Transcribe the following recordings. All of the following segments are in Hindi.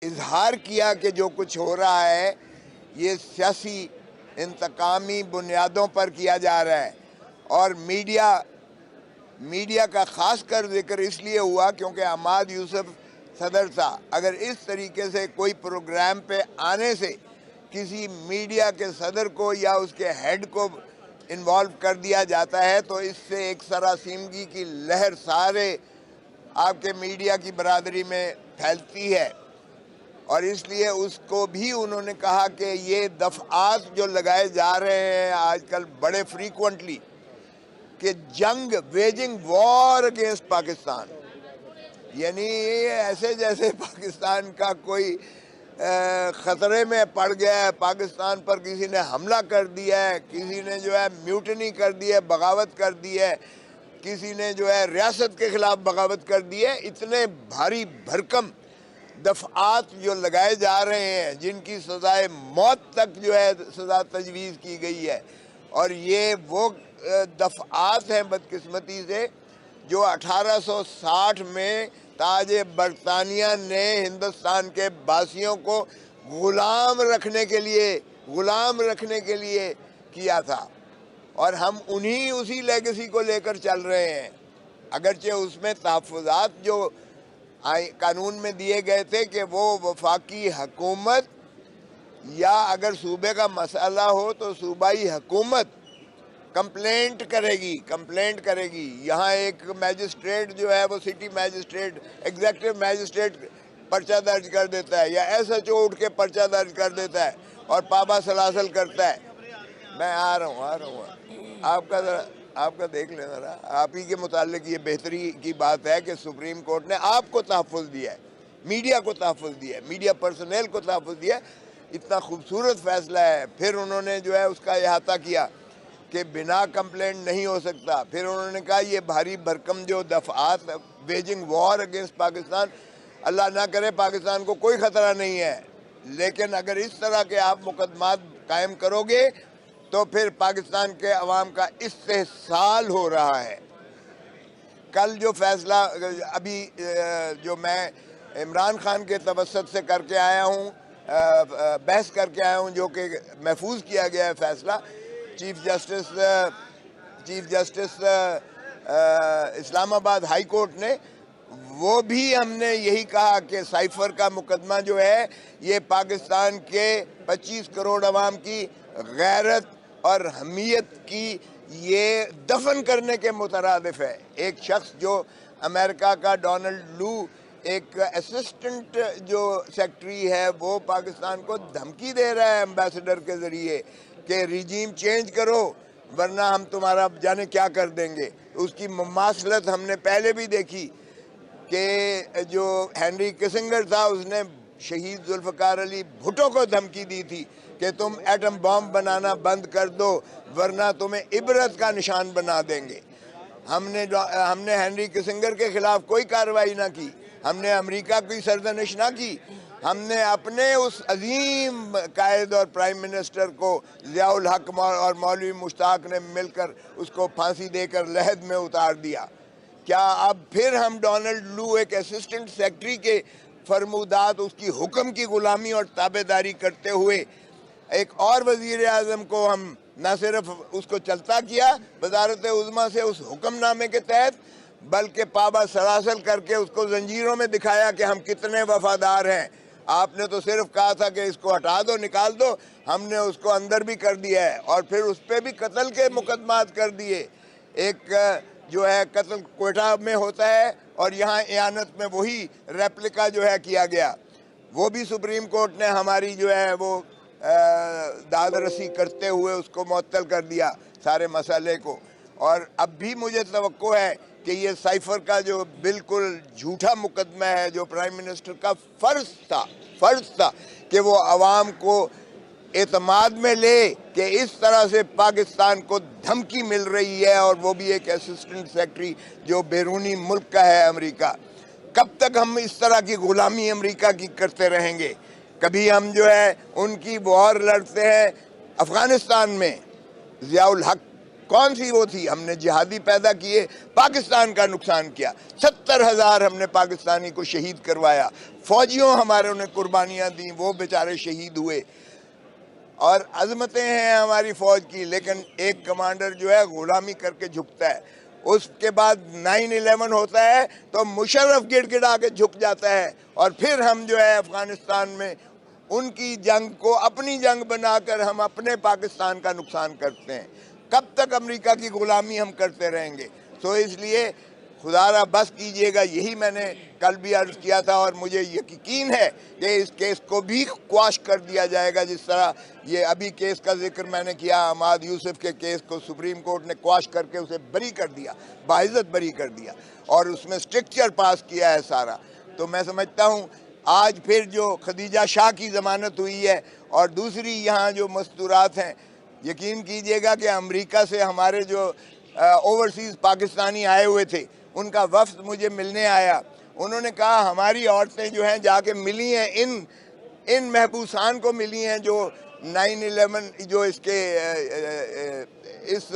इजहार किया कि जो कुछ हो रहा है ये सियासी इंतकामी बुनियादों पर किया जा रहा है। और मीडिया का ख़ास कर जिक्र इसलिए हुआ क्योंकि अहमद यूसुफ सदर था। अगर इस तरीके से कोई प्रोग्राम पे आने से किसी मीडिया के सदर को या उसके हेड को इन्वॉल्व कर दिया जाता है तो इससे एक सरासीमगी की लहर सारे आपके मीडिया की बरादरी में फैलती है। और इसलिए उसको भी उन्होंने कहा कि ये दफ़ात जो लगाए जा रहे हैं आजकल बड़े फ्रीक्वेंटली कि जंग वेजिंग वॉर अगेंस्ट पाकिस्तान, यानी ऐसे जैसे पाकिस्तान का कोई ख़तरे में पड़ गया है, पाकिस्तान पर किसी ने हमला कर दिया है, किसी ने जो है म्यूटनी कर दी है, बगावत कर दी है, किसी ने जो है रियासत के ख़िलाफ़ बगावत कर दी है। इतने भारी भरकम दफ़ात जो लगाए जा रहे हैं जिनकी सज़ाए मौत तक जो है सज़ा तजवीज़ की गई है। और ये वो दफ़ात हैं बदकिस्मती से जो 1860 में ताज बरतानिया ने हिंदुस्तान के बासियों को ग़ुलाम रखने के लिए किया था। और हम उसी लेगेसी को लेकर चल रहे हैं। अगरचे उसमें तहफ़्फ़ुज़ात जो कानून में दिए गए थे कि वो वफाकी हुकूमत या अगर सूबे का मसला हो तो सूबाई हुकूमत कंप्लेंट करेगी। यहाँ एक मैजिस्ट्रेट जो है वो सिटी मैजिस्ट्रेट, एग्जीक्यूटिव मैजिस्ट्रेट पर्चा दर्ज कर देता है या SHO उठ के पर्चा दर्ज कर देता है और पाबा सलासल करता है। मैं आ रहा हूँ आपका देख लें ज़रा। आप ही के मुतालिक ये बेहतरी की बात है कि सुप्रीम कोर्ट ने आपको तहफ़्फ़ुज़ दिया है, मीडिया को तहफ़्फ़ुज़ दिया है, मीडिया पर्सनल को तहफ़्फ़ुज़ दिया है। इतना खूबसूरत फ़ैसला है। फिर उन्होंने जो है उसका अहाता किया कि बिना कंप्लेंट नहीं हो सकता। फिर उन्होंने कहा ये भारी भरकम जो दफ़ात वेजिंग वॉर अगेंस्ट पाकिस्तान, अल्लाह ना करे पाकिस्तान को कोई ख़तरा नहीं है, लेकिन अगर इस तरह के आप मुकदमात कायम करोगे तो फिर पाकिस्तान के अवाम का इस्तेहसाल हो रहा है। कल जो फैसला अभी जो मैं इमरान खान के तवस्सुत से करके आया हूँ, बहस करके आया हूँ, जो कि महफूज किया गया है फैसला chief justice Islamabad high court ने, वो भी हमने यही कहा कि साइफर का मुकदमा जो है ये पाकिस्तान के 25 करोड़ अवाम की गैरत और हमीयत की ये दफन करने के मुतरादिफ है। एक शख्स जो अमेरिका का डोनाल्ड लू एक असिस्टेंट जो सेक्रेटरी है वो पाकिस्तान को धमकी दे रहा है एम्बेसडर के ज़रिए कि रिजीम चेंज करो वरना हम तुम्हारा जाने क्या कर देंगे। उसकी मुमासलत हमने पहले भी देखी कि जो हेनरी किसिंगर था उसने शहीद जुल्फ़िकार अली भुट्टो को धमकी दी थी कि तुम एटम बॉम्ब बनाना बंद कर दो वरना तुम्हें इबरत का निशान बना देंगे। हमने हेनरी किसिंगर के ख़िलाफ़ कोई कार्रवाई ना की, हमने अमेरिका की सरजनिश ना की, हमने अपने उस अजीम कायद और प्राइम मिनिस्टर को ज़ियाउल हक और मौलवी मुश्ताक ने मिलकर उसको फांसी देकर लहद में उतार दिया। क्या अब फिर हम डोनाल्ड लू एक असिस्टेंट सेक्रेटरी के फरमूदात उसकी हुक्म की ग़ुलामी और ताबेदारी करते हुए एक और वज़ीर आज़म को हम न सिर्फ उसको चलता किया वज़ारत उज़्मा से उस हुक्मनामे के तहत, बल्कि पाबा सलासल करके उसको जंजीरों में दिखाया कि हम कितने वफादार हैं। आपने तो सिर्फ कहा था कि इसको हटा दो, निकाल दो, हमने उसको अंदर भी कर दिया है और फिर उस पर भी कत्ल के मुकदमात कर दिए। एक जो है कत्ल क्वेटा में होता है और यहाँ इयानत में वही रेप्लिका जो है किया गया, वो भी सुप्रीम कोर्ट ने हमारी जो है वो दाद रसी करते हुए उसको मुअत्तल कर दिया सारे मसले को। और अब भी मुझे तवक्को है कि ये साइफर का जो बिल्कुल झूठा मुकदमा है जो प्राइम मिनिस्टर का फ़र्ज़ था कि वो आवाम को एतमाद में ले कि इस तरह से पाकिस्तान को धमकी मिल रही है और वो भी एक असिस्टेंट सेक्रेटरी जो बैरूनी मुल्क का है अमेरिका। कब तक हम इस तरह की ग़ुलामी अमेरिका की करते रहेंगे? कभी हम जो है उनकी वॉर लड़ते हैं अफ़गानिस्तान में, ज़ियाउल हक कौन सी वो थी? हमने जिहादी पैदा किए, पाकिस्तान का नुकसान किया। 70,000 हमने पाकिस्तानी को शहीद करवाया, फौजियों हमारे ने कुर्बानियां दी, वो बेचारे शहीद हुए। और अजमतें हैं हमारी फौज की, लेकिन एक कमांडर जो है गुलामी करके झुकता है। उसके बाद 9/11 होता है तो मुशर्रफ गिड़गिड़ा के झुक जाता है, और फिर हम जो है अफगानिस्तान में उनकी जंग को अपनी जंग बनाकर हम अपने पाकिस्तान का नुकसान करते हैं। कब तक अमेरिका की गुलामी हम करते रहेंगे? तो इसलिए खुदारा बस कीजिएगा, यही मैंने कल भी अर्ज किया था, और मुझे यकीन है कि इस केस को भी क्वाश कर दिया जाएगा। जिस तरह ये अभी केस का जिक्र मैंने किया, अहमद यूसुफ के केस को सुप्रीम कोर्ट ने क्वाश करके उसे बरी कर दिया, बाइज्जत बरी कर दिया, और उसमें स्ट्रिक्चर पास किया है सारा। तो मैं समझता हूँ आज फिर जो खदीजा शाह की ज़मानत हुई है, और दूसरी यहाँ जो मस्तूरात हैं, यकीन कीजिएगा कि अमेरिका से हमारे जो ओवरसीज़ पाकिस्तानी आए हुए थे, उनका वफ्द मुझे मिलने आया। उन्होंने कहा हमारी औरतें जो हैं जाके मिली हैं, इन महबूसान को मिली हैं जो 9/11 जो इसके इस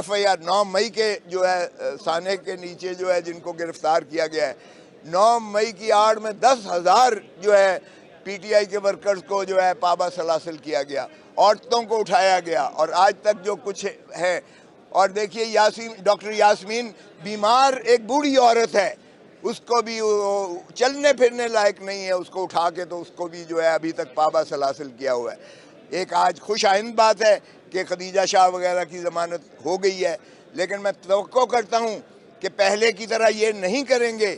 FIR 9 मई के जो है साने के नीचे जो है जिनको गिरफ्तार किया गया है, 9 मई की आड़ में 10,000 जो है PTI के वर्कर्स को जो है पाबा सलासिल किया गया, औरतों को उठाया गया, और आज तक जो कुछ है। और देखिए डॉक्टर यास्मीन बीमार एक बूढ़ी औरत है, उसको भी चलने फिरने लायक नहीं है, उसको उठा के तो उसको भी जो है अभी तक पाबा सलासिल किया हुआ है। एक आज खुश आइंद बात है कि खदीजा शाह वगैरह की ज़मानत हो गई है, लेकिन मैं तवक्को करता हूँ कि पहले की तरह ये नहीं करेंगे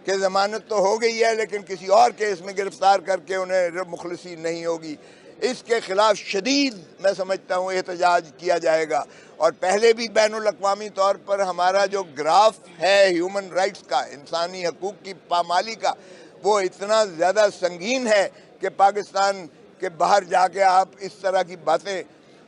कि ज़मानत तो हो गई है लेकिन किसी और केस में गिरफ्तार करके उन्हें मुखलसी नहीं होगी। इसके खिलाफ शदीद मैं समझता हूँ एहतजाज किया जाएगा। और पहले भी बैनुल अक़वामी तौर पर हमारा जो ग्राफ है ह्यूमन राइट्स का, इंसानी हकूक़ की पामाली का, वो इतना ज़्यादा संगीन है कि पाकिस्तान के बाहर जाके आप इस तरह की बातें,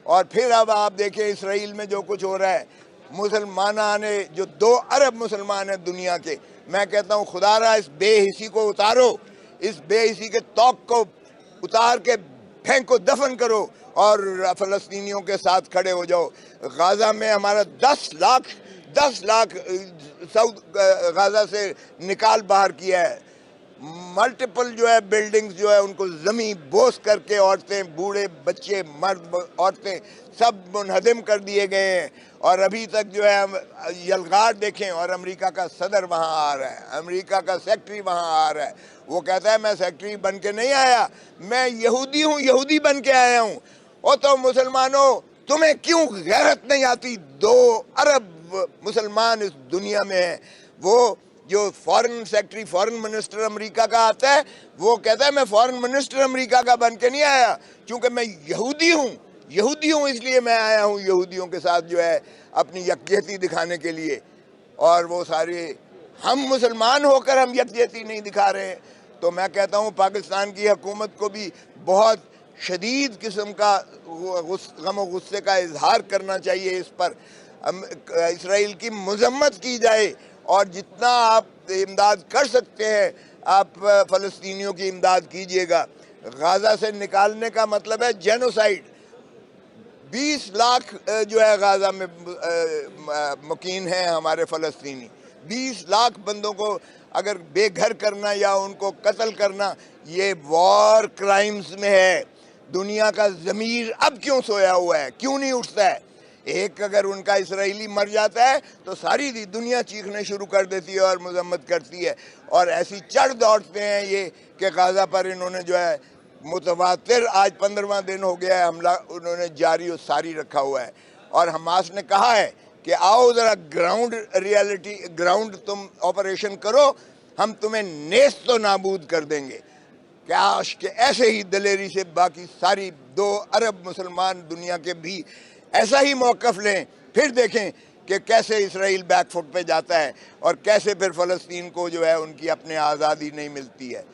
और फिर अब आप देखें इसराइल में जो कुछ हो रहा है, मुसलमान आने जो 2 अरब मुसलमान हैं दुनिया के, मैं कहता हूँ खुदारा इस बेहिसी को उतारो, इस बेहिसी के तौक को उतार के फेंको, दफन करो, और फ़लस्तीनियों के साथ खड़े हो जाओ। गाज़ा में हमारा 10 लाख साउथ गाज़ा से निकाल बाहर किया है। मल्टीपल जो है बिल्डिंग्स जो है उनको ज़मीं बोस करके औरतें, बूढ़े, बच्चे, मर्द, औरतें सब मुनहदम कर दिए गए हैं। और अभी तक जो है हम यलगार देखें, और अमेरिका का सदर वहाँ आ रहा है, अमेरिका का सेक्रेटरी वहाँ आ रहा है, वो कहता है मैं सेक्रेटरी बन के नहीं आया, मैं यहूदी हूँ, यहूदी बन के आया हूँ। और तो मुसलमानों, तुम्हें क्यों गैरत नहीं आती? 2 अरब मुसलमान इस दुनिया में हैं। वो जो foreign secretary, foreign minister America का आता है, वो कहता है मैं फॉरेन मिनिस्टर अमेरिका का बन के नहीं आया, क्योंकि मैं यहूदी हूँ, इसलिए मैं आया हूँ यहूदियों के साथ जो है अपनी यकजहती दिखाने के लिए। और वो सारे हम मुसलमान होकर हम यकजहती नहीं दिखा रहे हैं। तो मैं कहता हूँ पाकिस्तान की हुकूमत को भी बहुत शदीद किस्म का गम और गुस्से का इजहार करना चाहिए। इस पर इसराइल की मजम्मत की जाए, और जितना आप इमदाद कर सकते हैं आप फ़लस्तीनियों की इमदाद कीजिएगा। गाज़ा से निकालने का मतलब है जेनोसाइड। 20 लाख जो है गाज़ा में मुकीम हैं हमारे फ़लस्तीनी। 20 लाख बंदों को अगर बेघर करना या उनको कत्ल करना, ये वॉर क्राइम्स में है। दुनिया का ज़मीर अब क्यों सोया हुआ है, क्यों नहीं उठता है? एक अगर उनका इसराइली मर जाता है तो सारी दुनिया चीखने शुरू कर देती है और मजम्मत करती है, और ऐसी चढ़ दौड़ते हैं ये कि गाज़ा पर इन्होंने जो है मुतवातिर, आज 15वां दिन हो गया है हमला उन्होंने जारी और सारी रखा हुआ है। और हमास ने कहा है कि आओ ज़रा ग्राउंड तुम ऑपरेशन करो, हम तुम्हें नेस्त तो नाबूद कर देंगे। काश कि ऐसे ही दलेरी से बाकी सारी 2 अरब मुसलमान दुनिया के भी ऐसा ही मौक़िफ़ लें, फिर देखें कि कैसे इसराइल बैकफुट पे जाता है और कैसे फिर फ़लस्तीन को जो है उनकी अपने आज़ादी नहीं मिलती है।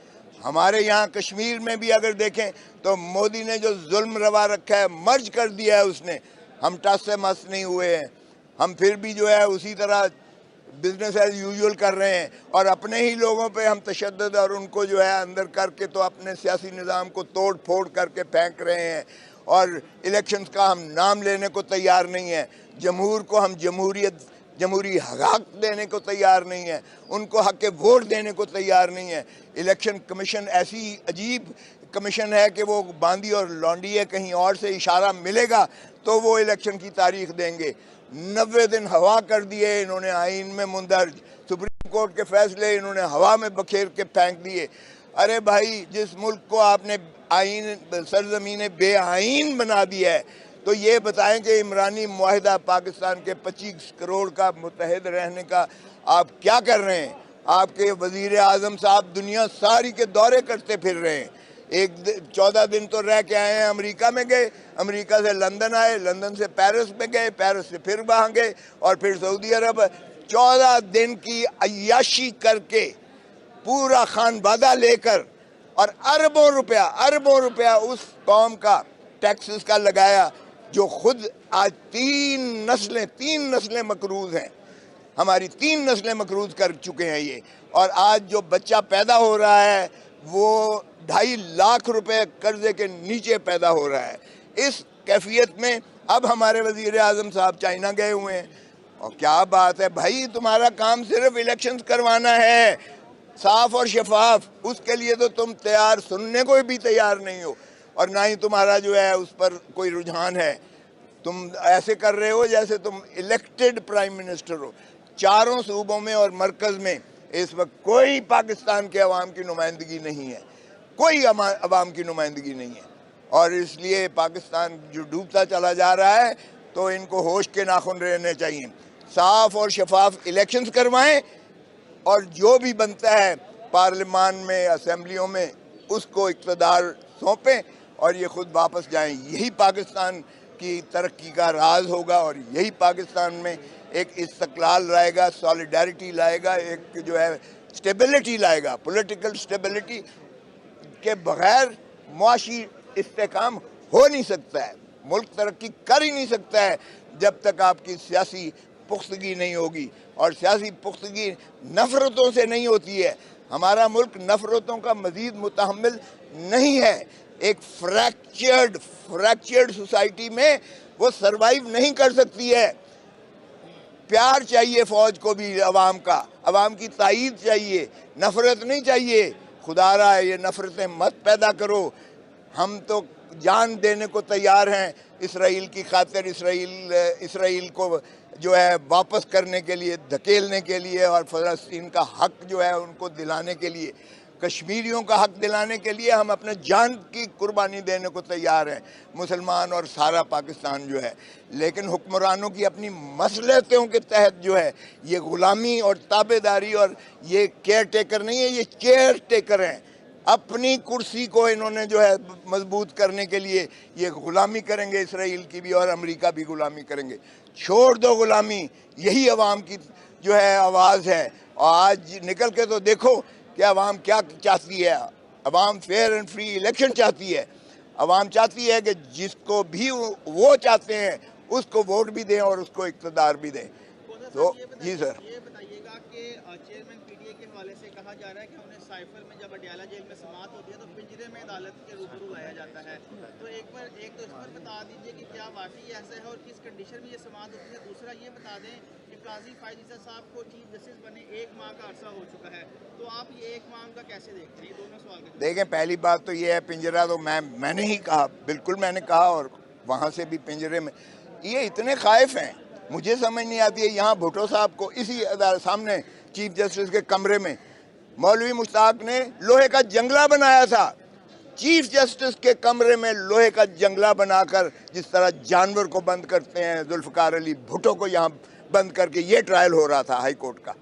हमारे यहाँ कश्मीर में भी अगर देखें तो मोदी ने जो जुल्म रवा रखा है, मर्ज कर दिया है उसने। हम टस से मस नहीं हुए हैं, हम फिर भी जो है उसी तरह बिजनेस एज यूजुअल कर रहे हैं, और अपने ही लोगों पे हम तशद्दुद और उनको जो है अंदर करके तो अपने सियासी निज़ाम को तोड़ फोड़ करके फेंक रहे हैं। और इलेक्शंस का हम नाम लेने को तैयार नहीं है। जमहूर को हम जमहूरी हक देने को तैयार नहीं है, उनको हक के वोट देने को तैयार नहीं है। इलेक्शन कमीशन ऐसी अजीब कमीशन है कि वो बांदी और लौंडी है, कहीं और से इशारा मिलेगा तो वो इलेक्शन की तारीख देंगे। 90 दिन हवा कर दिए इन्होंने, आइन में मुंदरज सुप्रीम कोर्ट के फैसले इन्होंने हवा में बखेर के फेंक दिए। अरे भाई, जिस मुल्क को आपने आइन सरजमीन बेआइन बना दिया है, तो ये बताएं कि इमरानी मुआहिदा पाकिस्तान के 25 करोड़ का मुत्तहिद रहने का आप क्या कर रहे हैं? आपके वजीर आजम साहब दुनिया सारी के दौरे करते फिर रहे हैं। 14 दिन तो रह के आए हैं, अमेरिका में गए, अमेरिका से लंदन आए, लंदन से पेरिस में गए, पेरिस से फिर वहाँ गए और फिर सऊदी अरब। 14 दिन की अय्याशी करके पूरा खानबादा लेकर और अरबों रुपया उस कौम का टैक्सेस का लगाया जो खुद आज 3 नस्लें मकरूज हैं। हमारी 3 नस्लें मकरूज कर चुके हैं ये। और आज जो बच्चा पैदा हो रहा है वो 2.5 लाख रुपए कर्जे के नीचे पैदा हो रहा है। इस कैफियत में अब हमारे वजीर आजम साहब चाइना गए हुए हैं। और क्या बात है भाई, तुम्हारा काम सिर्फ इलेक्शंस करवाना है, साफ और शफाफ। उसके लिए तो तुम तैयार, सुनने को भी तैयार नहीं हो, और ना ही तुम्हारा जो है उस पर कोई रुझान है। तुम ऐसे कर रहे हो जैसे तुम इलेक्टेड प्राइम मिनिस्टर हो। 4 सूबों में और मरकज में इस वक्त कोई पाकिस्तान के अवाम की नुमाइंदगी नहीं है, कोई अवाम की नुमाइंदगी नहीं है। और इसलिए पाकिस्तान जो डूबता चला जा रहा है, तो इनको होश के नाखून रहने चाहिए। साफ और शफाफ इलेक्शंस करवाएं और जो भी बनता है पार्लियामान में, असेंबलियों में, उसको इक़्तिदार सौंपें और ये खुद वापस जाएं। यही पाकिस्तान की तरक्की का राज होगा और यही पाकिस्तान में एक इस्तक़लाल लाएगा, सॉलिडारिटी लाएगा, एक जो है स्टेबिलिटी लाएगा। पॉलिटिकल स्टेबिलिटी के बगैर मुआशी इस्तेकाम हो नहीं सकता है, मुल्क तरक्की कर ही नहीं सकता है जब तक आपकी सियासी पुख्तगी नहीं होगी। और सियासी पुख्तगी नफ़रतों से नहीं होती है। हमारा मुल्क नफ़रतों का मज़ीद मुतहम्मिल नहीं है। एक फ्रैक्चर्ड सोसाइटी में वो सरवाइव नहीं कर सकती है। प्यार चाहिए फ़ौज को भी, अवाम का, अवाम की ताईद चाहिए, नफ़रत नहीं चाहिए। खुदारा ये नफ़रतें मत पैदा करो। हम तो जान देने को तैयार हैं इसराइल की खातिर, इसराइल को जो है वापस करने के लिए, धकेलने के लिए, और फ़लस्तीन का हक जो है उनको दिलाने के लिए, कश्मीरियों का हक दिलाने के लिए हम अपने जान की कुर्बानी देने को तैयार हैं, मुसलमान और सारा पाकिस्तान जो है। लेकिन हुक्मरानों की अपनी मसलहतों के तहत जो है ये ग़ुलामी और ताबेदारी, और ये केयर टेकर नहीं है, ये चेयर टेकर हैं। अपनी कुर्सी को इन्होंने जो है मजबूत करने के लिए ये ग़ुलामी करेंगे, इसराइल की भी और अमेरिका भी ग़ुलामी करेंगे। छोड़ दो ग़ुलामी, यही अवाम की जो है आवाज़ है। और आज निकल के तो देखो कि अवाम क्या चाहती है। अवाम फेयर एंड फ्री इलेक्शन चाहती है। अवाम चाहती है कि जिसको भी वो चाहते हैं उसको वोट भी दें और उसको इक़्तिदार भी दें। तो जी सर, ये बताइएगा कि चेयरमैन पीटीए के हवाले से कहा जा रहा है कि उन्हें साइफर में जब अडयाला जेल में समाअत होती है तो पिंजरे में अदालत के रूबरू लाया जाता है। तो एक तो इस पर बता दीजिए कि क्या वाकई ऐसा है और किस कंडीशन में ये समाअत होती है। दूसरा ये बता दें कि काजी फायद ईसा साहब को चीफ जस्टिस बने 1 माह का अरसा हो चुका है, तो आप ये 1 माह का कैसे देखते हैं? ये दोनों सवाल देखें। पहली बात तो ये है, पिंजरा तो मैंने ही कहा, बिल्कुल मैंने कहा, और वहाँ से भी पिंजरे में ये इतने खाइफ हैं, मुझे समझ नहीं आती है। यहाँ भुट्टो साहब को इसी सामने चीफ जस्टिस के कमरे में मौलवी मुश्ताक ने लोहे का जंगला बनाया था। चीफ जस्टिस के कमरे में लोहे का जंगला बनाकर, जिस तरह जानवर को बंद करते हैं, जुल्फ़िकार अली भुट्टो को यहाँ बंद करके ये ट्रायल हो रहा था हाई कोर्ट का।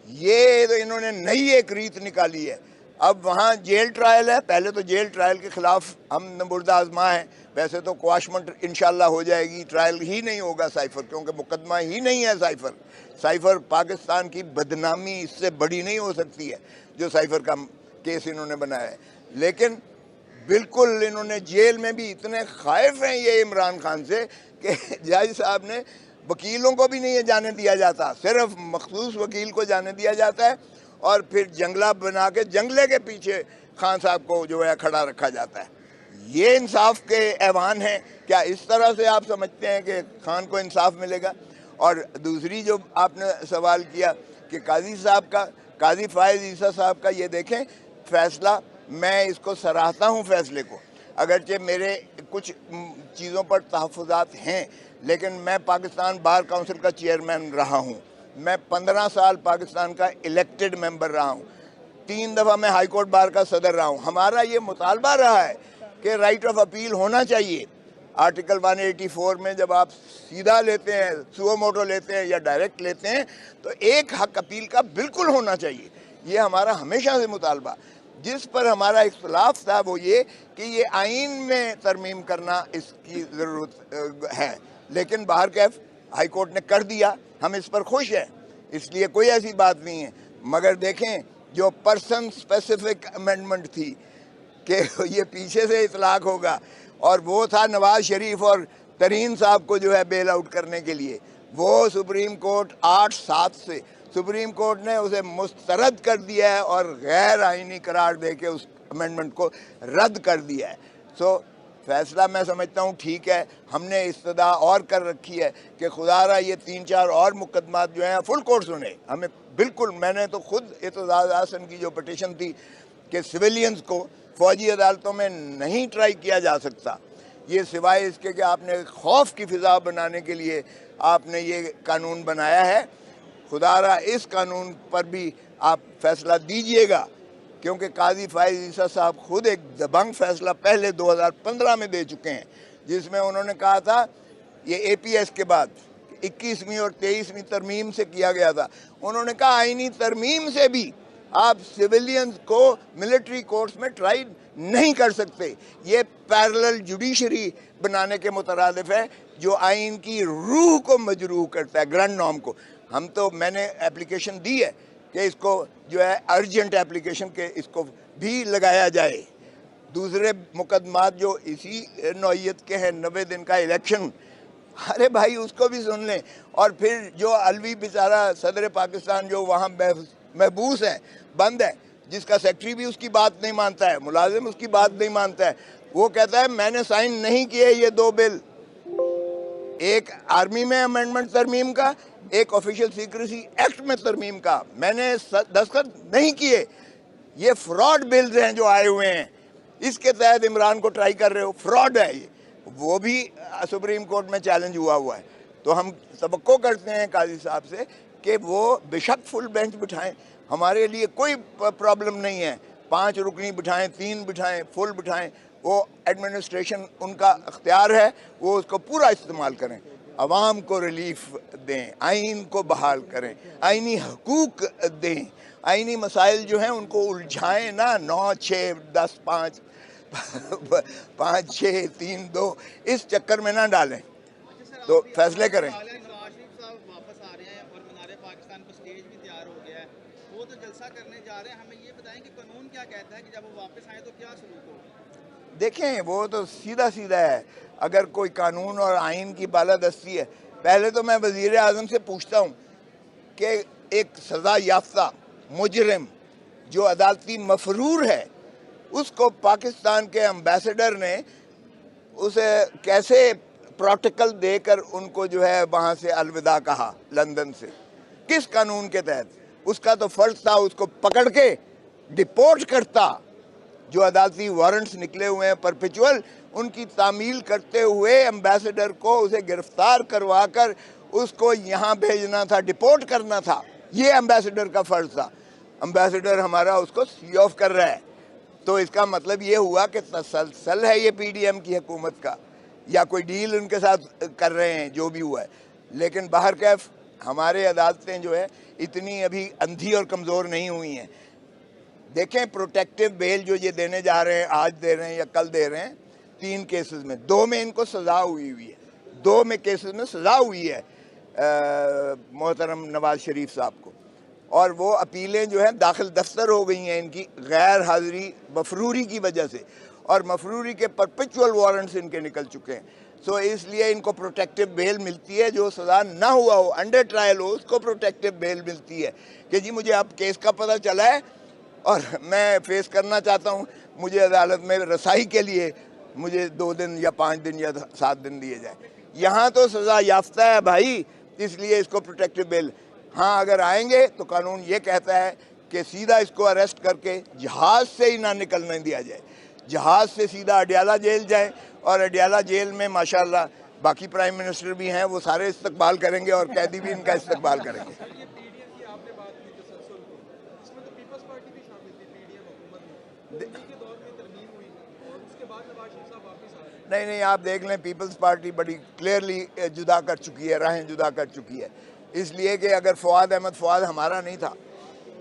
ये तो इन्होंने नई एक रीत निकाली है। अब वहाँ जेल ट्रायल है। पहले तो जेल ट्रायल के ख़िलाफ़ हम नबुर्दा आज़मा हैं। वैसे तो क्वाशमेंट इंशाल्लाह हो जाएगी, ट्रायल ही नहीं होगा साइफर, क्योंकि मुकदमा ही नहीं है साइफर पाकिस्तान की बदनामी इससे बड़ी नहीं हो सकती है जो साइफर का केस इन्होंने बनाया है। लेकिन बिल्कुल इन्होंने जेल में भी इतने खाइफ हैं ये इमरान खान से कि जज साहब ने, वकीलों को भी नहीं जाने दिया जाता, सिर्फ मखसूस वकील को जाने दिया जाता है, और फिर जंगला बना के जंगले के पीछे खान साहब को जो है खड़ा रखा जाता है। ये इंसाफ के ऐवान हैं क्या? इस तरह से आप समझते हैं कि खान को इंसाफ मिलेगा? और दूसरी जो आपने सवाल किया कि काजी साहब का, काजी फायज़ ईसा साहब का, ये देखें फैसला, मैं इसको सराहता हूँ फैसले को, अगरचे मेरे कुछ चीज़ों पर तहफ़्फ़ुज़ात हैं, लेकिन मैं पाकिस्तान बार काउंसिल का चेयरमैन रहा हूँ, मैं 15 साल पाकिस्तान का इलेक्टेड मेंबर रहा हूँ, 3 दफ़ा मैं हाई कोर्ट बार का सदर रहा हूँ। हमारा ये मुतालबा रहा है कि राइट ऑफ अपील होना चाहिए। आर्टिकल 184 में जब आप सीधा लेते हैं, सुओ मोटो लेते हैं या डायरेक्ट लेते हैं, तो एक हक अपील का बिल्कुल होना चाहिए। ये हमारा हमेशा से मुतालबा। जिस पर हमारा इख्तलाफ था वो ये कि ये आइन में तरमीम करना इसकी ज़रूरत है, लेकिन बाहर कैफ हाई कोर्ट ने कर दिया, हम इस पर खुश हैं, इसलिए कोई ऐसी बात नहीं है। मगर देखें, जो पर्सन स्पेसिफिक अमेंडमेंट थी कि ये पीछे से इतलाक होगा, और वो था नवाज शरीफ और तरीन साहब को जो है बेल आउट करने के लिए, वो सुप्रीम कोर्ट 8-7 से सुप्रीम कोर्ट ने उसे मुस्तरद कर दिया है और गैर आइनी करार दे के उस अमेंडमेंट को रद्द कर दिया है। सो फैसला मैं समझता हूँ ठीक है। हमने इस्तदा और कर रखी है कि खुदारा ये 3-4 और मुकदमात जो हैं फुल कोर्ट सुने हमें। बिल्कुल, मैंने तो खुद एतजाज़ हसन की जो पटिशन थी कि सिविलियंस को फ़ौजी अदालतों में नहीं ट्राई किया जा सकता, ये सिवाय इसके कि आपने खौफ की फ़िज़ा बनाने के लिए आपने ये कानून बनाया है। खुदारा इस कानून पर भी आप फैसला दीजिएगा, क्योंकि काजी फायज़ ईसा साहब खुद एक दबंग फैसला पहले 2015 में दे चुके हैं, जिसमें उन्होंने कहा था, ये APS के बाद 21वीं और 23वीं तरमीम से किया गया था, उन्होंने कहा आइनी तरमीम से भी आप सिविलियंस को मिलिट्री कोर्ट्स में ट्राई नहीं कर सकते। ये पैरेलल जुडिशरी बनाने के मुतरादिफ है, जो आइन की रूह को मजरूह करता है, ग्रैंड नॉर्म को। मैंने एप्लीकेशन दी है कि इसको जो है अर्जेंट एप्लीकेशन के इसको भी लगाया जाए। दूसरे मुकदमात जो इसी नौइयत के हैं, 90 दिन का इलेक्शन, अरे भाई उसको भी सुन लें। और फिर जो अलवी बेचारा सदर पाकिस्तान जो वहाँ महबूस है, बंद है, जिसका सेक्रेटरी भी उसकी बात नहीं मानता है, मुलाजिम उसकी बात नहीं मानता है, वो कहता है मैंने साइन नहीं किए ये 2 बिल, एक आर्मी में अमेंडमेंट तरमीम का, एक ऑफिशियल सीक्रेसी एक्ट में तरमीम का, मैंने दस्तखत नहीं किए। ये फ्रॉड बिल्स हैं जो आए हुए हैं, इसके तहत इमरान को ट्राई कर रहे हो, फ्रॉड है ये। वो भी सुप्रीम कोर्ट में चैलेंज हुआ है। तो हम तवक्को करते हैं काजी साहब से कि वो बेशक फुल बेंच बिठाएं, हमारे लिए कोई प्रॉब्लम नहीं है, 5 रुकनी बिठाएं, 3 बिठाएं, फुल बिठाएं, वो एडमिनिस्ट्रेशन उनका अख्तियार है, वो उसको पूरा इस्तेमाल करें, अवाम को रिलीफ दें, आइन को बहाल करें, आइनी हकूक दें, आइनी मसाइल जो हैं उनको उलझाएं ना, 9, 6, 10, 5, 5, 6, 3, 2 इस चक्कर में ना डालें। तो फैसले करें। नवाज शरीफ साहब वापस आ रहे हैं और मीनार पाकिस्तान पर स्टेज भी तैयार हो गया है, वो तो जलसा करने जा रहे हैं, हमें ये बताएं कि कानून क्या कहता है कि जब वो वापस आए तो क्या सलूक हो? देखें, वो तो सीधा सीधा है। अगर कोई कानून और आइन की बालादस्ती है, पहले तो मैं वज़ीर आज़म से पूछता हूँ कि एक सज़ा याफ्ता मुजरिम जो अदालती मफरूर है, उसको पाकिस्तान के एम्बेसडर ने उसे कैसे प्रोटोकॉल देकर उनको जो है वहाँ से अलविदा कहा, लंदन से, किस कानून के तहत? उसका तो फ़र्ज था उसको पकड़ के डिपोर्ट करता। जो अदालती वारंट्स निकले हुए हैं परपेचुअल, उनकी तामील करते हुए एम्बेसडर को उसे गिरफ्तार करवा कर उसको यहाँ भेजना था, डिपोर्ट करना था, ये एम्बेसडर का फ़र्ज था। एम्बेसडर हमारा उसको सी ऑफ कर रहा है, तो इसका मतलब ये हुआ कि तसलसल है ये PDM की हुकूमत का, या कोई डील उनके साथ कर रहे हैं, जो भी हुआ है। लेकिन बाहर कैफ हमारे अदालतें जो है इतनी अभी अंधी और कमज़ोर नहीं हुई हैं। देखें, प्रोटेक्टिव बेल जो ये देने जा रहे हैं, आज दे रहे हैं या कल दे रहे हैं, 3 केसेस में, 2 में इनको सज़ा हुई है, 2 में केसेस में सज़ा हुई है मोहतरम नवाज शरीफ साहब को, और वो अपीलें जो हैं दाखिल दफ्तर हो गई हैं इनकी गैर हाज़िरी मफरूरी की वजह से, और मफरूरी के परपेचुअल वारंट्स इनके निकल चुके हैं। सो इसलिए इनको प्रोटेक्टिव बेल मिलती है, जो सज़ा ना हुआ हो, अंडर ट्रायल हो, उसको प्रोटेक्टिव बेल मिलती है कि जी मुझे अब केस का पता चला है और मैं फेस करना चाहता हूँ, मुझे अदालत में रसाई के लिए मुझे 2 दिन या 5 दिन या 7 दिन दिए जाए। यहाँ तो सज़ा याफ्ता है भाई, इसलिए इसको प्रोटेक्टिव बेल। हाँ, अगर आएंगे तो कानून ये कहता है कि सीधा इसको अरेस्ट करके जहाज़ से ही ना निकलने दिया जाए, जहाज़ से सीधा अडयाला जेल जाए, और अडयाला जेल में माशाल्लाह बाकी प्राइम मिनिस्टर भी हैं, वो सारे इस्तकबाल करेंगे और कैदी भी इनका इस्तकबाल करेंगे। नहीं नहीं, आप देख लें, पीपल्स पार्टी बड़ी क्लियरली जुदा कर चुकी है, राहें जुदा कर चुकी है। इसलिए कि अगर फवाद अहमद फवाद हमारा नहीं था,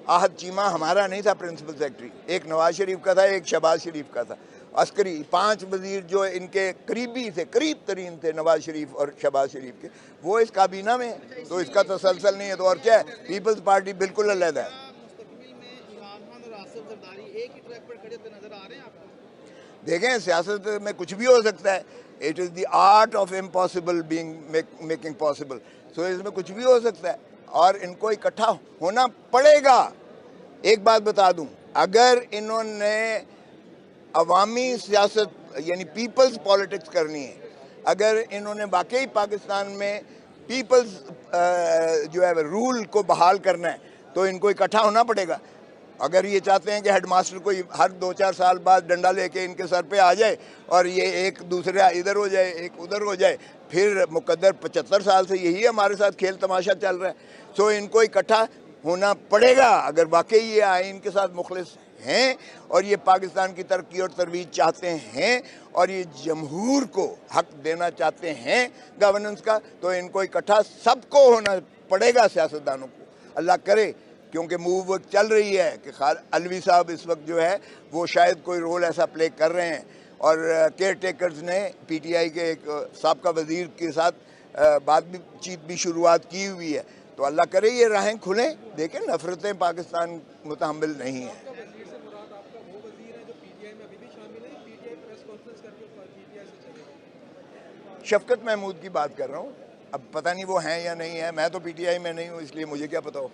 आहद चीमा हमारा नहीं था प्रिंसिपल सेक्रेटरी, एक नवाज शरीफ का था, एक शहबाज शरीफ का था, अस्करी, 5 वजीर जो इनके करीबी थे, करीब तरीन थे नवाज शरीफ और शहबाज शरीफ के, वो इस काबीना में है। तो इसका तसलसल नहीं है, तो और क्या है, पीपल्स पार्टी बिल्कुल अलग है। देखें, सियासत में कुछ भी हो सकता है। It is the art of impossible being making possible. So इसमें कुछ भी हो सकता है और इनको इकट्ठा होना पड़ेगा। एक बात बता दूं, अगर इन्होंने अवामी सियासत यानी पीपल्स पॉलिटिक्स करनी है, अगर इन्होंने वाकई पाकिस्तान में पीपल्स जो है रूल को बहाल करना है, तो इनको इकट्ठा होना पड़ेगा। अगर ये चाहते हैं कि हेडमास्टर कोई हर 2-4 साल बाद डंडा लेके इनके सर पे आ जाए और ये एक दूसरे इधर हो जाए एक उधर हो जाए, फिर मुकद्दर 75 साल से यही हमारे साथ खेल तमाशा चल रहा है। सो इनको इकट्ठा होना पड़ेगा अगर वाकई ये आइन के साथ मुखलिस हैं और ये पाकिस्तान की तरक्की और तरवीज चाहते हैं और ये जमहूर को हक देना चाहते हैं गवर्नेंस का, तो इनको इकट्ठा सबको होना पड़ेगा, सियासतदानों को। अल्लाह करे, क्योंकि मूव चल रही है कि अलवी साहब इस वक्त जो है वो शायद कोई रोल ऐसा प्ले कर रहे हैं, और केयर टेकर्स ने पीटीआई के एक साबका वजीर के साथ बातचीत भी शुरुआत की हुई है। तो अल्लाह करे ये राहें खुलें। देखें, नफरतें पाकिस्तान मुतहम्मिल नहीं है। शफकत महमूद की बात कर रहा हूँ, अब पता नहीं वो हैं या नहीं है, मैं तो पीटीआई में नहीं हूँ, इसलिए मुझे क्या पता हो।